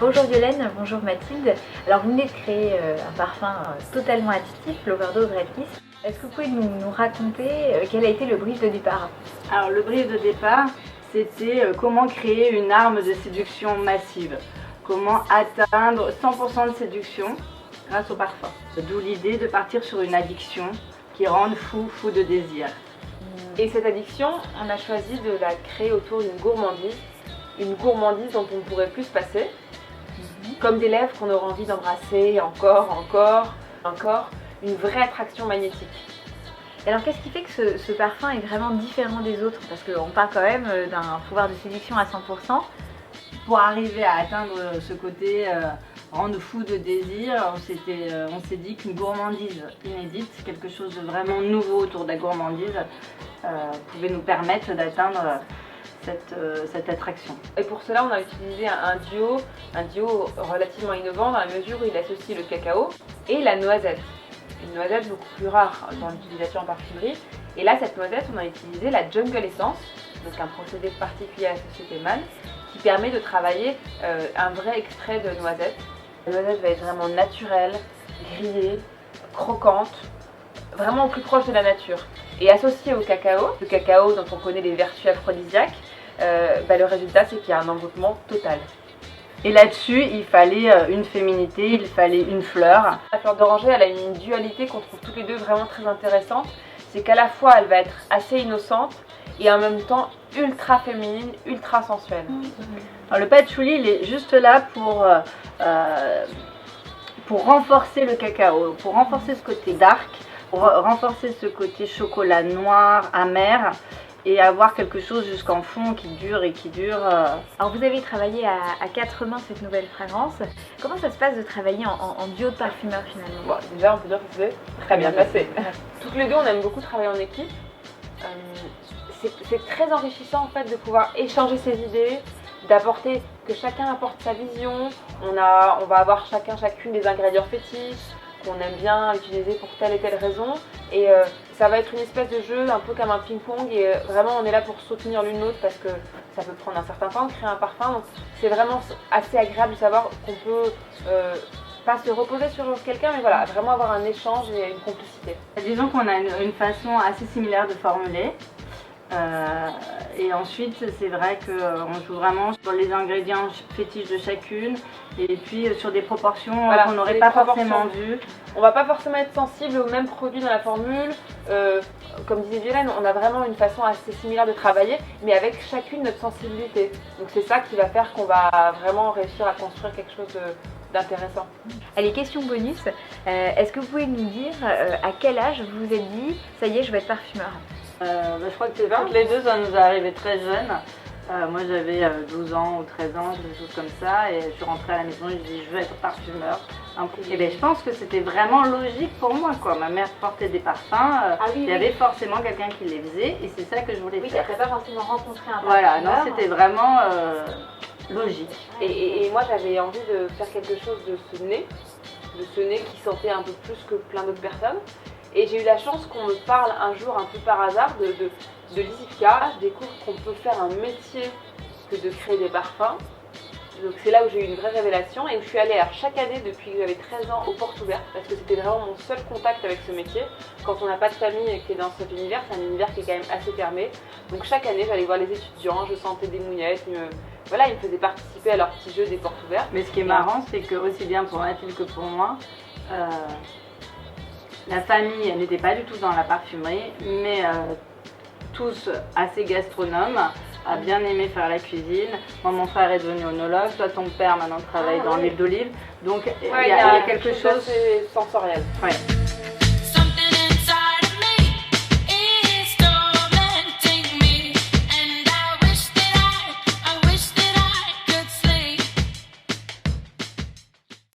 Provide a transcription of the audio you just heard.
Bonjour Violaine, bonjour Mathilde. Alors vous venez de créer un parfum totalement additif, l'Overdose Red Kiss. Est-ce que vous pouvez nous raconter quel a été le brief de départ? Alors le brief de départ, c'était comment créer une arme de séduction massive. Comment atteindre 100% de séduction grâce au parfum. D'où l'idée de partir sur une addiction qui rende fou de désir. Et cette addiction, on a choisi de la créer autour d'une gourmandise dont on ne pourrait plus se passer, comme des lèvres qu'on aurait envie d'embrasser encore, une vraie attraction magnétique. Et alors qu'est-ce qui fait que ce parfum est vraiment différent des autres? Parce qu'on parle quand même d'un pouvoir de séduction à 100%. Pour arriver à atteindre ce côté rendre fou de désir, on s'est dit qu'une gourmandise inédite, quelque chose de vraiment nouveau autour de la gourmandise, pouvait nous permettre d'atteindre cette attraction. Et pour cela, on a utilisé un duo relativement innovant dans la mesure où il associe le cacao et la noisette. Une noisette beaucoup plus rare dans l'utilisation en parfumerie. Et là, cette noisette, on a utilisé la Jungle Essence, donc un procédé particulier à la société Mann, qui permet de travailler un vrai extrait de noisette. La noisette va être vraiment naturelle, grillée, croquante, vraiment au plus proche de la nature. Et associée au cacao, le cacao dont on connaît les vertus aphrodisiaques, le résultat c'est qu'il y a un envoûtement total. Et là-dessus, il fallait une féminité, il fallait une fleur. La fleur d'oranger, elle a une dualité qu'on trouve toutes les deux vraiment très intéressante. C'est qu'à la fois, elle va être assez innocente et en même temps ultra féminine, ultra sensuelle. Alors, le patchouli, il est juste là pour renforcer le cacao, pour renforcer ce côté dark, pour renforcer ce côté chocolat noir, amer, et avoir quelque chose jusqu'en fond qui dure et qui dure. Alors vous avez travaillé à quatre mains cette nouvelle fragrance. Comment ça se passe de travailler en duo de parfumeurs finalement? Bon, déjà on peut dire que c'est très bien passé. Toutes les deux on aime beaucoup travailler en équipe. C'est très enrichissant en fait de pouvoir échanger ses idées, d'apporter, que chacun apporte sa vision. On va avoir chacune des ingrédients fétiches qu'on aime bien utiliser pour telle et telle raison. Et ça va être une espèce de jeu un peu comme un ping-pong et vraiment on est là pour soutenir l'une l'autre parce que ça peut prendre un certain temps de créer un parfum. Donc c'est vraiment assez agréable de savoir qu'on peut pas se reposer sur quelqu'un mais voilà, vraiment avoir un échange et une complicité. Disons qu'on a une façon assez similaire de formuler. Et ensuite c'est vrai qu'on joue vraiment sur les ingrédients fétiches de chacune et puis sur des proportions voilà, qu'on n'aurait pas forcément vues. On va pas forcément être sensible aux mêmes produits dans la formule. Comme disait Violaine, on a vraiment une façon assez similaire de travailler mais avec chacune notre sensibilité. Donc c'est ça qui va faire qu'on va vraiment réussir à construire quelque chose d'intéressant. Allez, question bonus, est-ce que vous pouvez nous dire à quel âge vous vous êtes dit ça y est je vais être parfumeur? Je crois que toutes les deux, ça nous est arrivé très jeune. Moi j'avais 12 ans ou 13 ans, des choses comme ça, et je suis rentrée à la maison et je dis je veux être parfumeur. Et ben, je pense que c'était vraiment logique pour moi, quoi. Ma mère portait des parfums, il y avait forcément quelqu'un qui les faisait et c'est ça que je voulais faire. Oui, tu n'as pas forcément rencontré un parfumeur. Voilà, non, c'était vraiment logique. Et moi j'avais envie de faire quelque chose de ce nez qui sentait un peu plus que plein d'autres personnes. Et j'ai eu la chance qu'on me parle un jour un peu par hasard de Lizivka. Je découvre qu'on peut faire un métier que de créer des parfums. Donc c'est là où j'ai eu une vraie révélation et où je suis allée chaque année depuis que j'avais 13 ans aux portes ouvertes parce que c'était vraiment mon seul contact avec ce métier. Quand on n'a pas de famille qui est dans cet univers, c'est un univers qui est quand même assez fermé. Donc chaque année j'allais voir les étudiants, je sentais des mouillettes, ils me faisaient participer à leur petit jeu des portes ouvertes. Mais ce qui est marrant, c'est que aussi bien pour Mathilde que pour moi, la famille n'était pas du tout dans la parfumerie, mais tous assez gastronomes, a bien aimé faire la cuisine. Moi, mon frère est devenu onologue, toi ton père maintenant travaille dans l'huile d'olive, donc il y a quelque chose sensoriel. Ouais.